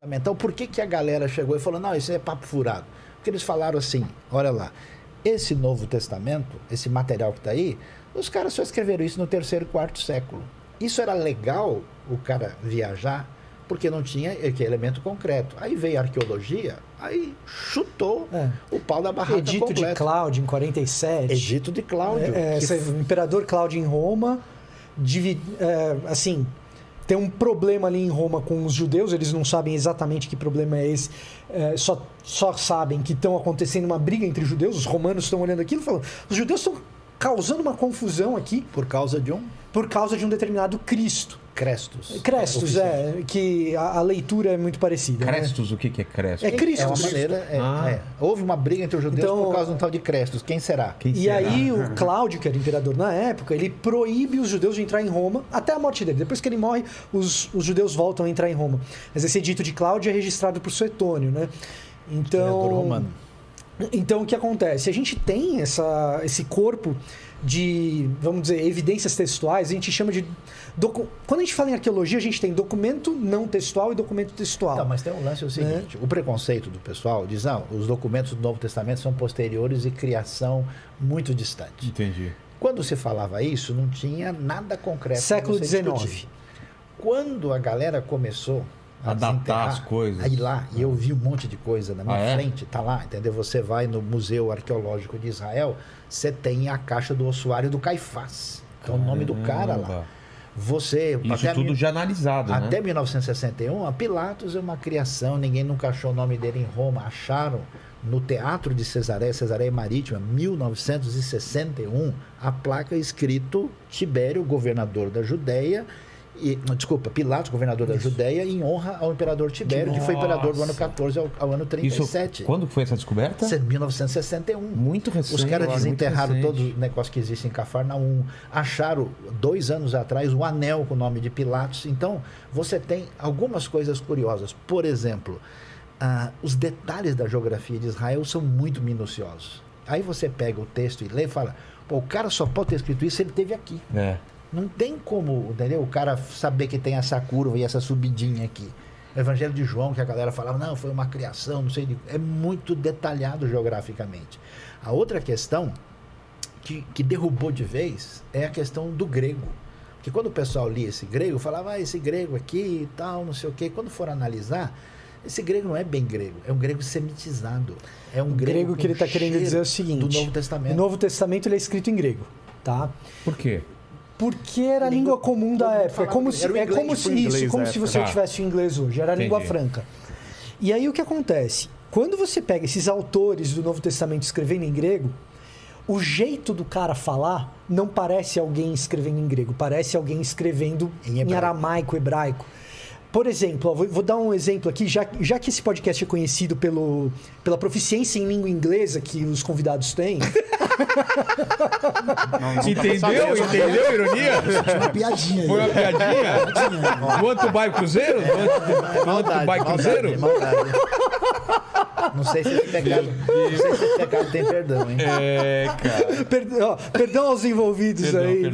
Então, por que a galera chegou e falou, não, isso é papo furado? Porque eles falaram assim, olha lá, esse Novo Testamento, esse material que está aí, os caras só escreveram isso no 3º e 4º século. Isso era legal, o cara viajar, porque não tinha elemento concreto. Aí veio a arqueologia, aí chutou o pau da barraca Edito completa. de Cláudio, em 47. Edito de Cláudio. O imperador Cláudio em Roma, assim... Tem um problema ali em Roma com os judeus, eles não sabem exatamente que problema é esse, só sabem que estão acontecendo uma briga entre judeus, os romanos estão olhando aquilo e falando, os judeus estão causando uma confusão aqui. Por causa de um? Por causa de um determinado Cristo. Crestos, que a leitura é muito parecida. Crestos, né? O que é Crestos? É Cristo. É uma maneira... Houve uma briga entre os judeus por causa de um tal de Crestos. Quem será? Aí o Cláudio, que era imperador na época, ele proíbe os judeus de entrar em Roma até a morte dele. Depois que ele morre, os judeus voltam a entrar em Roma. Mas esse edito de Cláudio é registrado por Suetônio, né? Então, o que acontece? A gente tem esse corpo de, vamos dizer, evidências textuais, a gente chama de... Quando a gente fala em arqueologia, a gente tem documento não textual e documento textual. Não, mas tem um lance, o seguinte, o preconceito do pessoal diz, os documentos do Novo Testamento são posteriores e criação muito distante. Entendi. Quando se falava isso, não tinha nada concreto. Século XIX. Quando a galera começou a datar as coisas. Aí lá, e eu vi um monte de coisa na minha frente, tá lá, entendeu? Você vai no Museu Arqueológico de Israel, você tem a caixa do ossuário do Caifás, que é o nome do cara lá. Isso tudo já analisado, até né? 1961, a Pilatos é uma criação, ninguém nunca achou o nome dele em Roma, acharam no Teatro de Cesareia Marítima, 1961, a placa escrito Tibério, governador da Judéia, Pilatos, governador da Judéia, em honra ao imperador Tibério, que foi imperador do ano 14 ao ano 37. Isso, quando foi essa descoberta? 1961. Muito recente. Os caras desenterraram todo o negócio que existe em Cafarnaum, acharam 2 anos atrás o anel com o nome de Pilatos. Então, você tem algumas coisas curiosas. Por exemplo, os detalhes da geografia de Israel são muito minuciosos. Aí você pega o texto e lê e fala, o cara só pode ter escrito isso se ele esteve aqui. Não tem como, entendeu? O cara saber que tem essa curva e essa subidinha aqui. O Evangelho de João, que a galera falava, não, foi uma criação, não sei, é muito detalhado geograficamente. A outra questão que derrubou de vez é a questão do grego. Porque quando o pessoal lia esse grego, falava, esse grego aqui e tal, não sei o quê. Quando for analisar, esse grego não é bem grego, é um grego semitizado. É um grego que ele está querendo dizer é o seguinte, do Novo Testamento. O Novo Testamento ele é escrito em grego, tá? Por quê? Porque era a língua comum da época. É como se você tivesse o inglês hoje. Era a língua franca. E aí o que acontece? Quando você pega esses autores do Novo Testamento escrevendo em grego, o jeito do cara falar não parece alguém escrevendo em grego. Parece alguém escrevendo em aramaico, hebraico. Por exemplo, vou dar um exemplo aqui, já que esse podcast é conhecido pela proficiência em língua inglesa que os convidados têm. Entendeu? Entendeu a ironia? Foi uma piadinha. Foi uma piadinha? Want to buy Cruzeiro? Want to buy Cruzeiro? Não sei se esse pecado tem perdão, hein? Cara. Perdão aos envolvidos aí.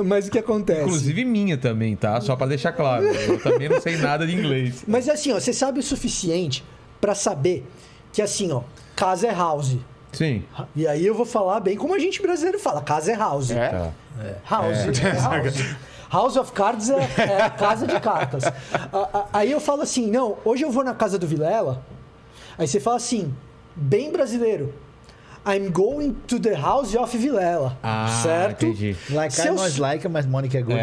Mas o que acontece? Inclusive minha também, tá? Só pra deixar claro. Eu também não sei nada de inglês. Mas assim, você sabe o suficiente pra saber que assim, casa é house. Sim. E aí eu vou falar bem como a gente brasileiro fala. Casa é house. House. House of Cards é a casa de cartas. Aí eu falo assim, não, hoje eu vou na casa do Vilela. Aí você fala assim, bem brasileiro. I'm going to the house of Vilela. Certo? Entendi. Nós mas Mônica é good.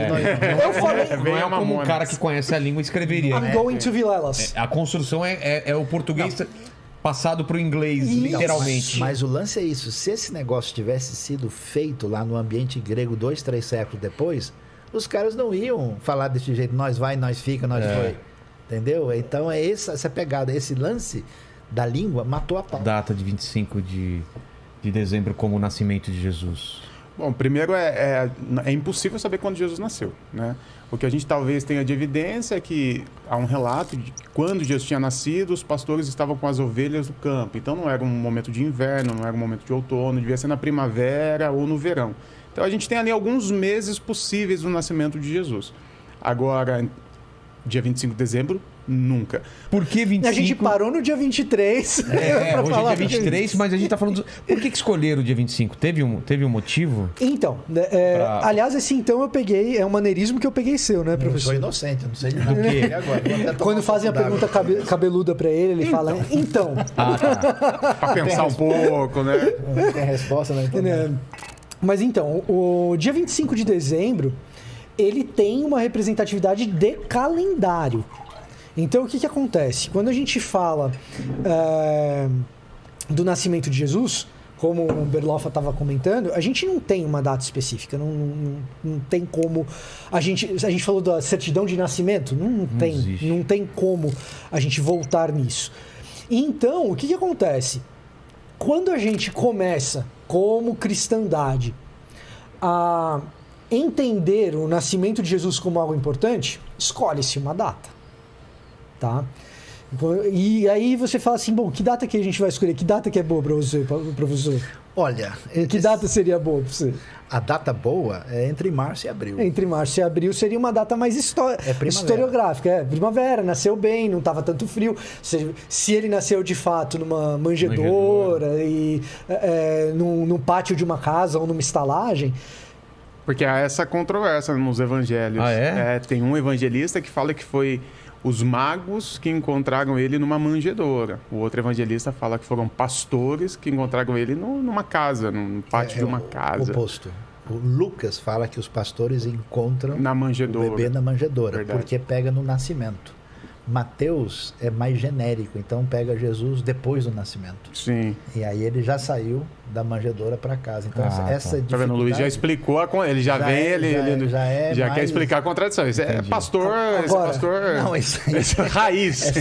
Eu falei... Não é como um cara que conhece a língua escreveria. I'm going to Vilelas. A construção é o português... passado para o inglês, literalmente. Mas o lance é isso. Se esse negócio tivesse sido feito lá no ambiente grego 2, 3 séculos depois, os caras não iam falar desse jeito. Nós vai, nós fica, nós foi. Entendeu? Então é essa pegada. Esse lance da língua matou a pau. Data de 25 de dezembro como o nascimento de Jesus. Bom, primeiro é impossível saber quando Jesus nasceu, né? O que a gente talvez tenha de evidência é que há um relato de que quando Jesus tinha nascido, os pastores estavam com as ovelhas no campo. Então não era um momento de inverno, não era um momento de outono, devia ser na primavera ou no verão. Então a gente tem ali alguns meses possíveis do nascimento de Jesus. Agora, Dia 25 de dezembro, nunca. Por que 25? A gente parou no dia 23. Hoje é dia 23, mas a gente tá falando... Por que escolheram o dia 25? Teve um motivo? Então, aliás, esse então eu peguei... É um maneirismo que eu peguei seu, né, professor? Eu sou inocente, eu não sei de nada. Agora, quando fazem a pergunta cabeluda pra ele fala, então... Pra pensar um pouco, né? Não tem resposta, né? Então, mas então, o dia 25 de dezembro... ele tem uma representatividade de calendário. Então, o que acontece? Quando a gente fala do nascimento de Jesus, como o Berloffa estava comentando, a gente não tem uma data específica. Não tem como... A gente falou da certidão de nascimento? Não tem como a gente voltar nisso. Então, o que acontece? Quando a gente começa, como cristandade, a entender o nascimento de Jesus como algo importante, escolhe-se uma data, tá? E aí você fala assim, bom, que data que a gente vai escolher? Que data que é boa para você, professor? Olha... Que data seria boa para você? A data boa é entre março e abril. Entre março e abril seria uma data mais historiográfica. Primavera, nasceu bem, não estava tanto frio. Se ele nasceu de fato numa manjedoura e num pátio de uma casa ou numa estalagem... Porque há essa controvérsia nos evangelhos. Tem um evangelista que fala que foi os magos que encontraram ele numa manjedoura. O outro evangelista fala que foram pastores que encontraram ele numa casa, num pátio de uma casa. O oposto. O Lucas fala que os pastores encontram o bebê na manjedoura, verdade, porque pega no nascimento. Mateus é mais genérico, então pega Jesus depois do nascimento. Sim. E aí ele já saiu da manjedoura para casa. Então essa tá vendo? O Luiz já explicou, ele já quer explicar a contradição. Isso é pastor, Não, isso é raiz.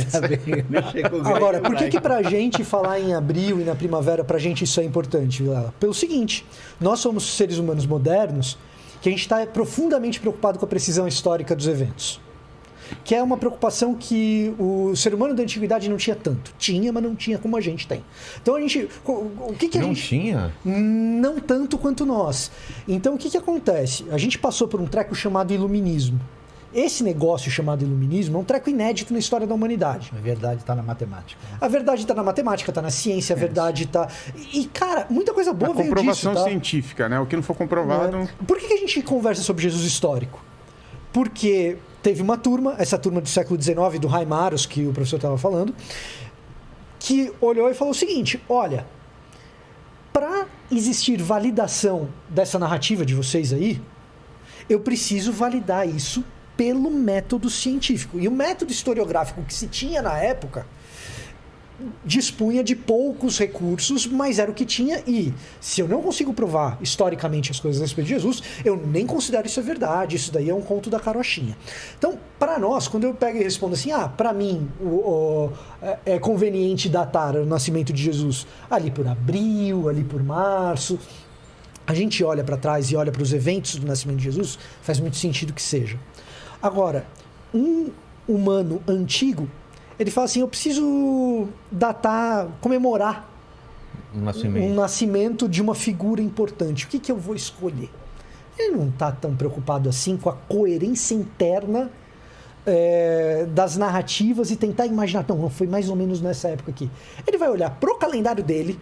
Agora, por que pra gente falar em abril e na primavera, pra gente isso é importante, Vilela? Pelo seguinte, nós somos seres humanos modernos que a gente está profundamente preocupado com a precisão histórica dos eventos. Que é uma preocupação que o ser humano da antiguidade não tinha tanto. Tinha, mas não tinha como a gente tem. Então a gente... O que a não gente... tinha? Não tanto quanto nós. Então o que acontece? A gente passou por um treco chamado iluminismo. Esse negócio chamado iluminismo é um treco inédito na história da humanidade. A verdade está na matemática. Né? A verdade está na matemática, está na ciência, a verdade está... E, cara, muita coisa boa veio disso. Comprovação científica, né? O que não for comprovado... Por que a gente conversa sobre Jesus histórico? Porque... Teve uma turma, essa turma do século XIX, do Reimarus, que o professor estava falando, que olhou e falou o seguinte, olha, para existir validação dessa narrativa de vocês aí, eu preciso validar isso pelo método científico. E o método historiográfico que se tinha na época dispunha de poucos recursos, mas era o que tinha, e se eu não consigo provar historicamente as coisas a respeito de Jesus, eu nem considero isso a verdade, isso daí é um conto da carochinha. Então, para nós, quando eu pego e respondo assim, para mim é conveniente datar o nascimento de Jesus ali por abril, ali por março, a gente olha para trás e olha para os eventos do nascimento de Jesus, faz muito sentido que seja. Agora, um humano antigo, ele fala assim, eu preciso datar, comemorar um nascimento de uma figura importante. O que eu vou escolher? Ele não está tão preocupado assim com a coerência interna das narrativas e tentar imaginar, não, foi mais ou menos nessa época aqui. Ele vai olhar pro calendário dele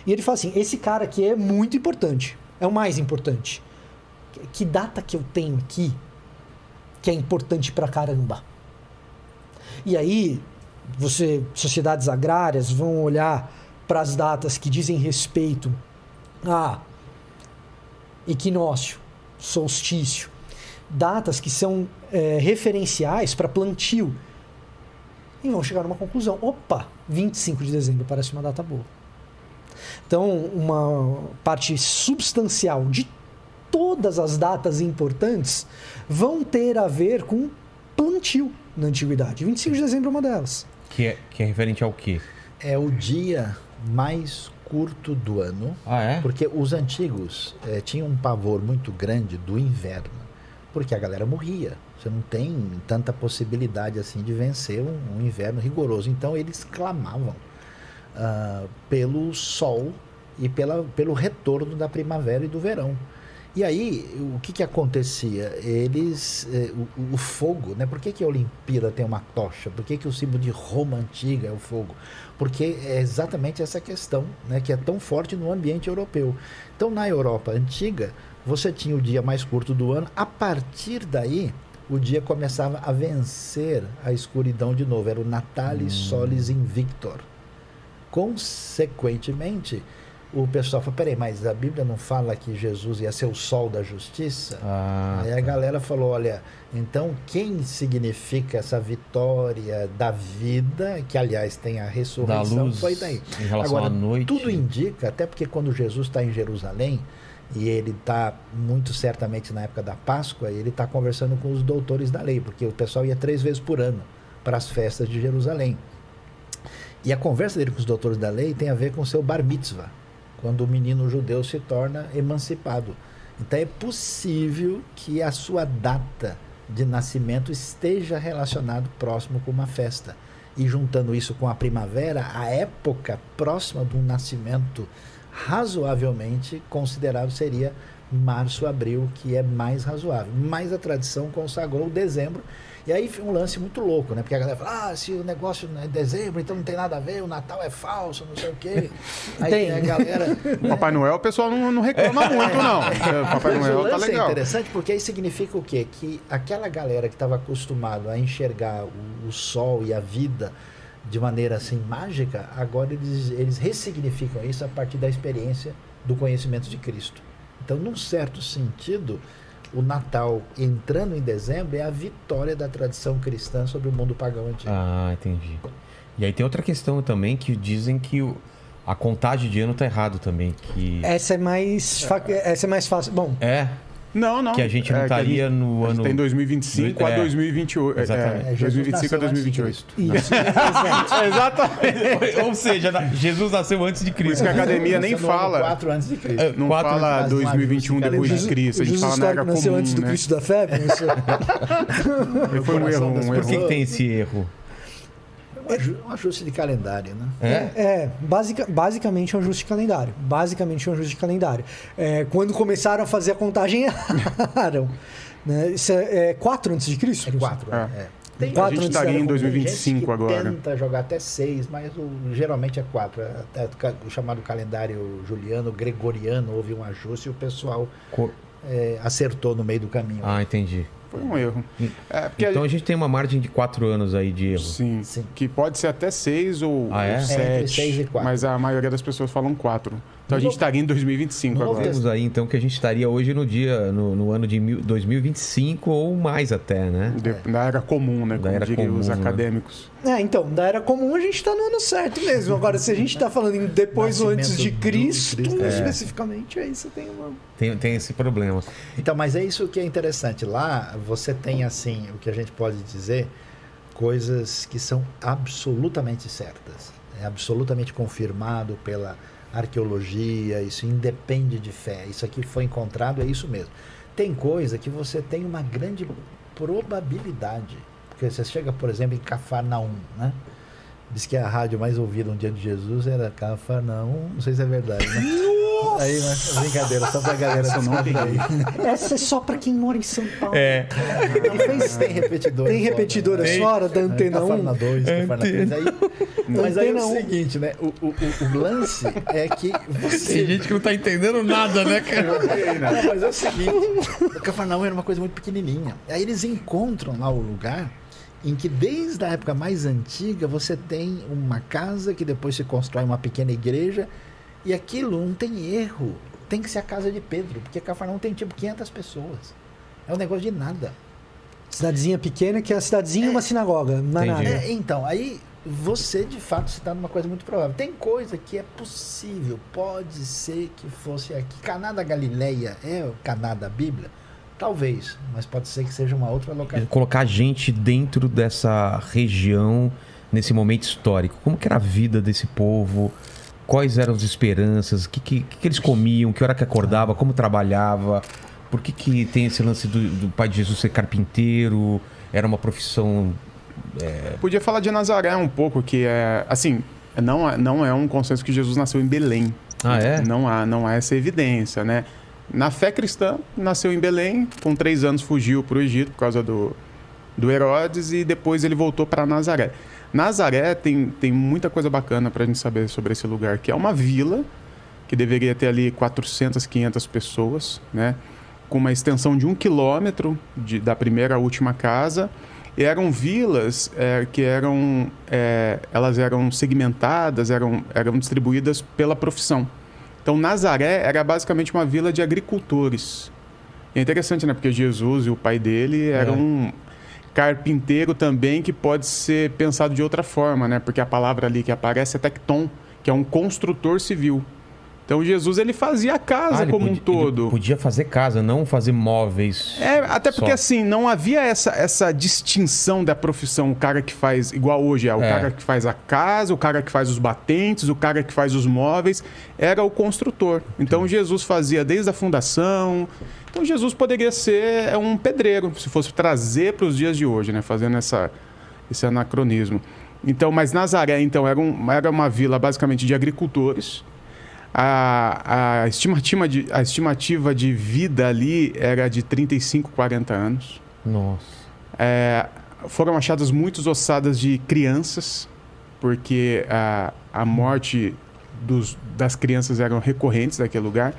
e ele fala assim, esse cara aqui é muito importante, é o mais importante. Que data que eu tenho aqui que é importante pra caramba? E aí, sociedades agrárias vão olhar para as datas que dizem respeito a equinócio, solstício, datas que são referenciais para plantio, e vão chegar numa conclusão. Opa, 25 de dezembro parece uma data boa. Então, uma parte substancial de todas as datas importantes vão ter a ver com plantio na antiguidade. 25 de dezembro é uma delas. Que é referente ao quê? É o dia mais curto do ano. Porque os antigos tinham um pavor muito grande do inverno, porque a galera morria. Você não tem tanta possibilidade assim de vencer um inverno rigoroso. Então eles clamavam pelo sol e pelo retorno da primavera e do verão. E aí, o que acontecia? Eles, o fogo, né? Por que a Olimpíada tem uma tocha? Por que o símbolo de Roma antiga é o fogo? Porque é exatamente essa questão, né? Que é tão forte no ambiente europeu. Então, na Europa antiga, você tinha o dia mais curto do ano. A partir daí, o dia começava a vencer a escuridão de novo. Era o Natalis Solis Invictor. Consequentemente, o pessoal falou, peraí, mas a Bíblia não fala que Jesus ia ser o sol da justiça? Aí a galera falou, olha, então quem significa essa vitória da vida, que aliás tem a ressurreição, da luz, foi daí. Em relação Agora, à noite. tudo indica, até porque quando Jesus está em Jerusalém, e ele está muito certamente na época da Páscoa, ele está conversando com os doutores da lei, porque o pessoal ia 3 vezes por ano para as festas de Jerusalém. E a conversa dele com os doutores da lei tem a ver com o seu bar mitzvah, quando o menino judeu se torna emancipado. Então é possível que a sua data de nascimento esteja relacionado próximo com uma festa. E juntando isso com a primavera, a época próxima do nascimento razoavelmente considerado seria março, abril, que é mais razoável. Mas a tradição consagrou dezembro. E aí foi um lance muito louco, né? Porque a galera fala, se o negócio é dezembro, então não tem nada a ver, o Natal é falso, não sei o quê. Aí tem a galera... O Papai Noel, o pessoal não reclama muito, não. O Papai Noel tá legal. É interessante porque aí significa o quê? Que aquela galera que estava acostumada a enxergar o sol e a vida de maneira assim mágica, agora eles ressignificam isso a partir da experiência do conhecimento de Cristo. Então, num certo sentido, o Natal entrando em dezembro é a vitória da tradição cristã sobre o mundo pagão antigo. Entendi. E aí tem outra questão também que dizem que a contagem de ano tá errado também. Que... Essa é mais fácil. Bom... Não. Que a gente não estaria no ano... Tem 2025 a 2028. Exatamente. 2025 a 2028. Isso. Exatamente. Ou seja, Jesus nasceu antes de Cristo. Por isso que a academia nem fala. 4 antes de Cristo. Não fala 2021 depois de Cristo. A gente fala na era comum, nasceu antes do Cristo da febre? Foi um erro. Por que tem esse erro? Um ajuste de calendário, né? Basicamente é um ajuste de calendário. Quando começaram a fazer a contagem, erraram. Né? Isso é 4 antes de Cristo? É 4. A gente estaria em 2025 agora. Tenta jogar até 6, mas geralmente é 4. O chamado calendário juliano, gregoriano, houve um ajuste e o pessoal acertou no meio do caminho. Entendi. Foi um erro. Então a gente tem uma margem de 4 anos aí de erro. Sim. Que pode ser até 6 ou 7. Entre 6 e 4. Mas a maioria das pessoas falam 4. Então a gente estaria em 2025 agora. Temos aí então que a gente estaria hoje no ano de 2025 ou mais até, né? Da era comum, né? Como diriam os acadêmicos. Então, da era comum a gente está no ano certo mesmo. Agora, se a gente está falando em depois ou antes de Cristo, especificamente, aí você tem uma... Tem esse problema. Então, mas é isso que é interessante. Lá você tem, assim, o que a gente pode dizer, coisas que são absolutamente certas. É absolutamente confirmado pela arqueologia, isso independe de fé. Isso aqui foi encontrado, é isso mesmo. Tem coisa que você tem uma grande probabilidade. Porque você chega, por exemplo, em Cafarnaum, né? Diz que a rádio mais ouvida no dia de Jesus era Cafarnaum. Não sei se é verdade, né? Nossa! Aí, mas brincadeira, só pra galera descobrir aí. Essa é só pra quem mora em São Paulo. Tem repetidora. Tem repetidora fora da Antena 1? Cafarna 2, Cafarna 3. Mas aí é o seguinte, né? O lance é que você... Tem gente que não tá entendendo nada, né, cara? Não, mas é o seguinte, o Cafarnaum era uma coisa muito pequenininha. Aí eles encontram lá o lugar em que desde a época mais antiga você tem uma casa que depois se constrói uma pequena igreja e aquilo não tem erro. Tem que ser a casa de Pedro, porque Cafarnaum tem tipo 500 pessoas. É um negócio de nada. Cidadezinha pequena que é a cidadezinha e uma sinagoga. Não é nada. Então, aí você de fato está numa coisa muito provável. Tem coisa que é possível, pode ser que fosse aqui. Caná da Galileia é o Caná da Bíblia? Talvez, mas pode ser que seja uma outra localidade. Colocar a gente dentro dessa região, nesse momento histórico. Como que era a vida desse povo? Quais eram as esperanças? O que eles comiam? Que hora que acordava? Como trabalhava? Por que tem esse lance do pai de Jesus ser carpinteiro? Era uma profissão... Podia falar de Nazaré um pouco, que é... Assim, não é um consenso que Jesus nasceu em Belém. Ah, é? Não há essa evidência, né? na fé cristã, nasceu em Belém, com 3 anos fugiu para o Egito por causa do Herodes e depois ele voltou para Nazaré. Nazaré tem muita coisa bacana para a gente saber sobre esse lugar, que é uma vila que deveria ter ali 400, 500 pessoas, né? Com uma extensão de 1 quilômetro da primeira à última casa. E eram vilas que elas eram segmentadas, eram distribuídas pela profissão. Então, Nazaré era basicamente uma vila de agricultores. E é interessante, né? Porque Jesus e o pai dele eram um carpinteiro também, que pode ser pensado de outra forma, né? Porque a palavra ali que aparece é tecton, que é um construtor civil. Então, Jesus, ele fazia a casa como um todo. Ele podia fazer casa, não fazer móveis. Até porque assim, não havia essa distinção da profissão. O cara que faz, igual hoje o cara que faz a casa, o cara que faz os batentes, o cara que faz os móveis, era o construtor. Então, Jesus fazia desde a fundação. Então, Jesus poderia ser um pedreiro, se fosse trazer para os dias de hoje, né? Fazendo esse anacronismo. Então, mas Nazaré, então, era uma vila basicamente de agricultores. A estimativa de vida ali era de 35, 40 anos. Nossa. Foram achadas muitas ossadas de crianças, porque a morte das crianças eram recorrentes naquele lugar.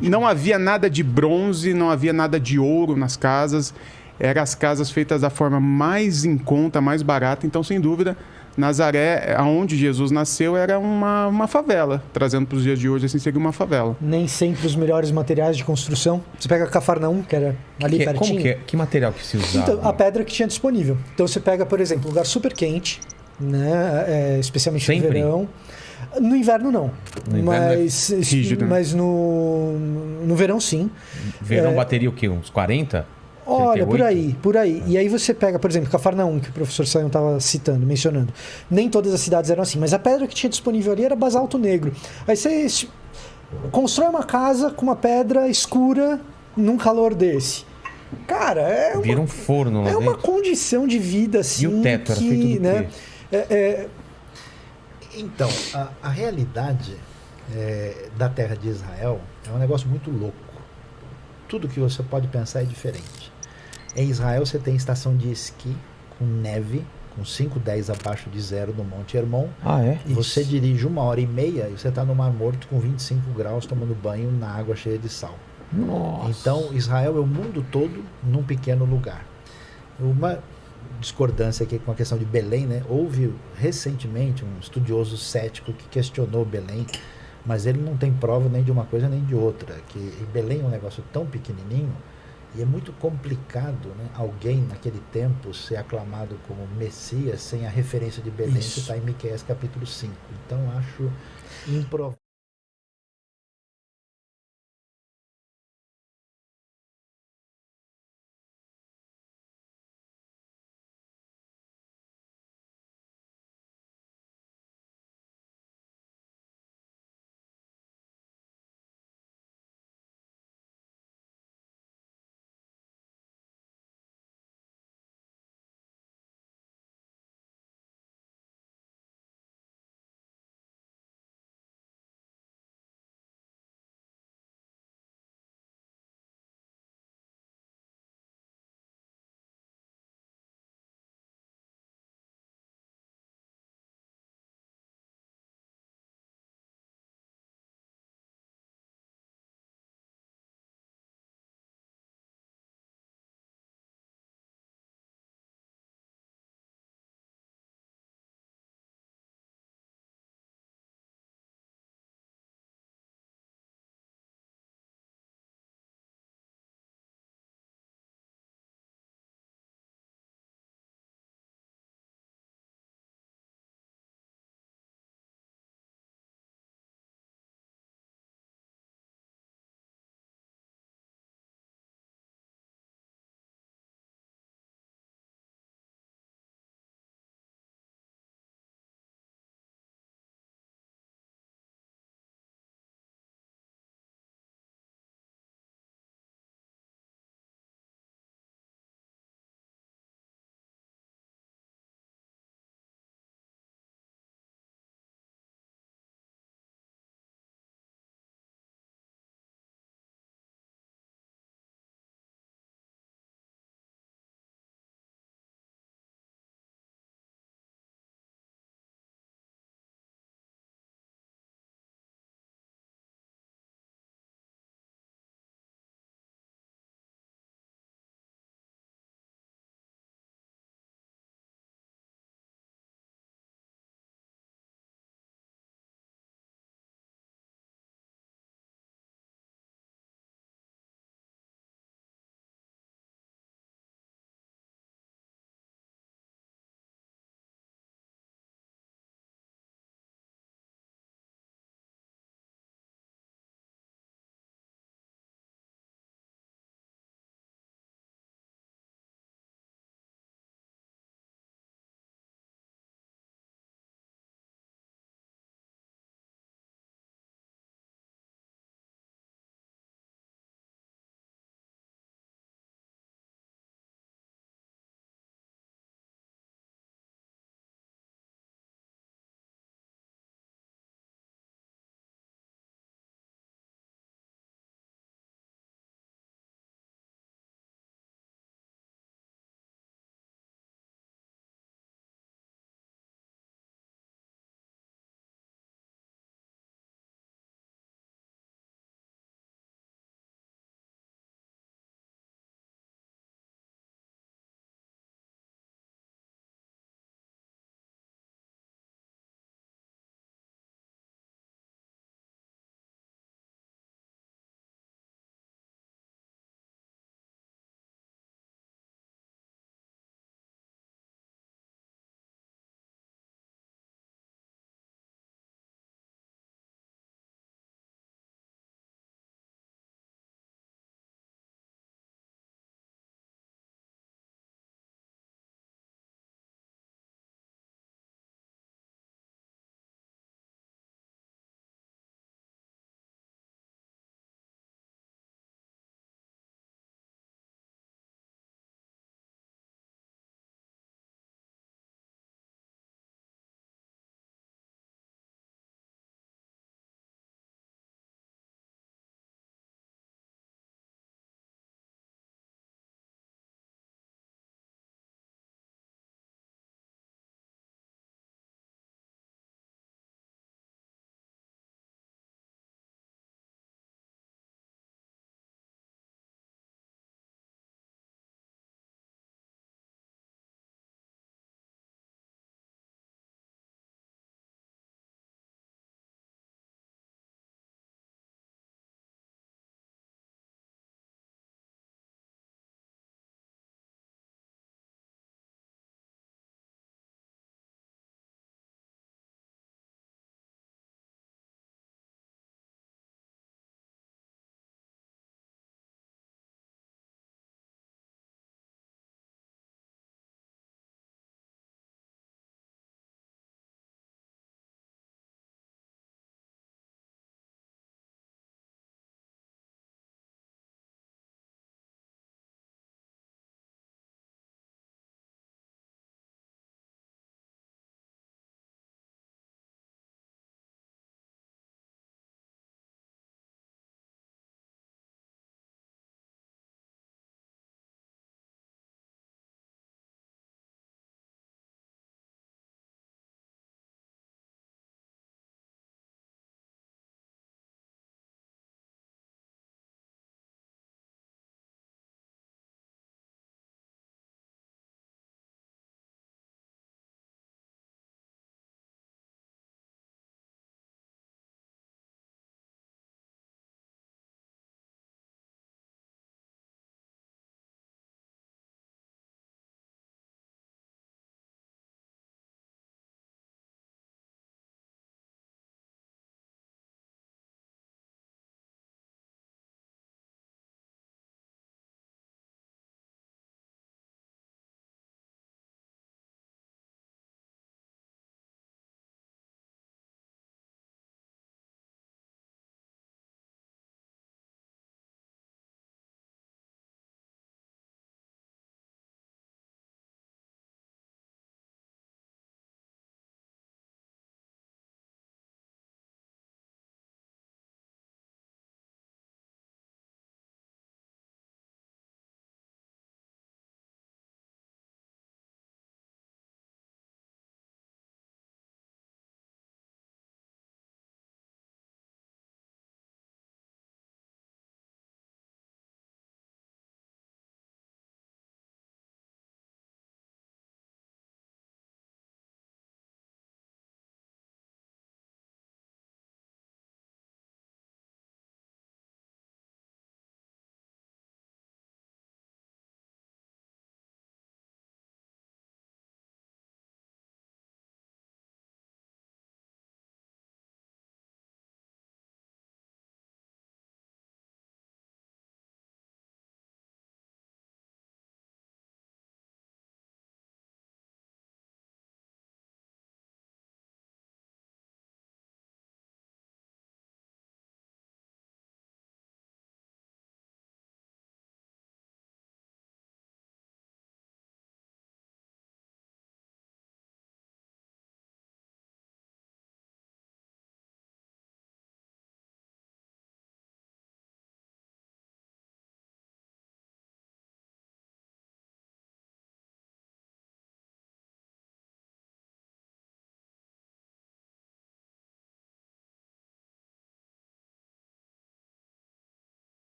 Não havia nada de bronze, não havia nada de ouro nas casas. Eram as casas feitas da forma mais em conta, mais barata. Então, sem dúvida, Nazaré, onde Jesus nasceu, era uma favela. Trazendo para os dias de hoje, assim, seria uma favela. Nem sempre os melhores materiais de construção. Você pega Cafarnaum, que era ali pertinho. Que material que se usava? Então, a pedra que tinha disponível. Então, você pega, por exemplo, um lugar super quente, né? Especialmente sempre? no verão. No inverno, não. No inverno rígido, mas no verão, sim. Verão bateria o quê? Uns 40? Olha, 38? por aí. E aí você pega, por exemplo, Cafarnaum, que o professor Sayão estava mencionando. Nem todas as cidades eram assim, mas a pedra que tinha disponível ali era basalto negro. Aí você constrói uma casa com uma pedra escura num calor desse. Cara, vira um forno lá dentro. Uma condição de vida assim. E o teto era feito do quê? Então, a realidade da terra de Israel é um negócio muito louco. Tudo que você pode pensar é diferente. Em Israel você tem estação de esqui com neve, com 5, 10 abaixo de zero no Monte Hermon. Você dirige 1h30 e você está no Mar Morto com 25 graus tomando banho na água cheia de sal. Nossa. Então Israel é o mundo todo num pequeno lugar. Uma discordância aqui com a questão de Belém, né? Houve recentemente um estudioso cético que questionou Belém, mas ele não tem prova nem de uma coisa nem de outra, que Belém é um negócio tão pequenininho e é muito complicado, né? Alguém naquele tempo ser aclamado como Messias sem a referência de Belém que está em Miqueias capítulo 5. Então acho improvável.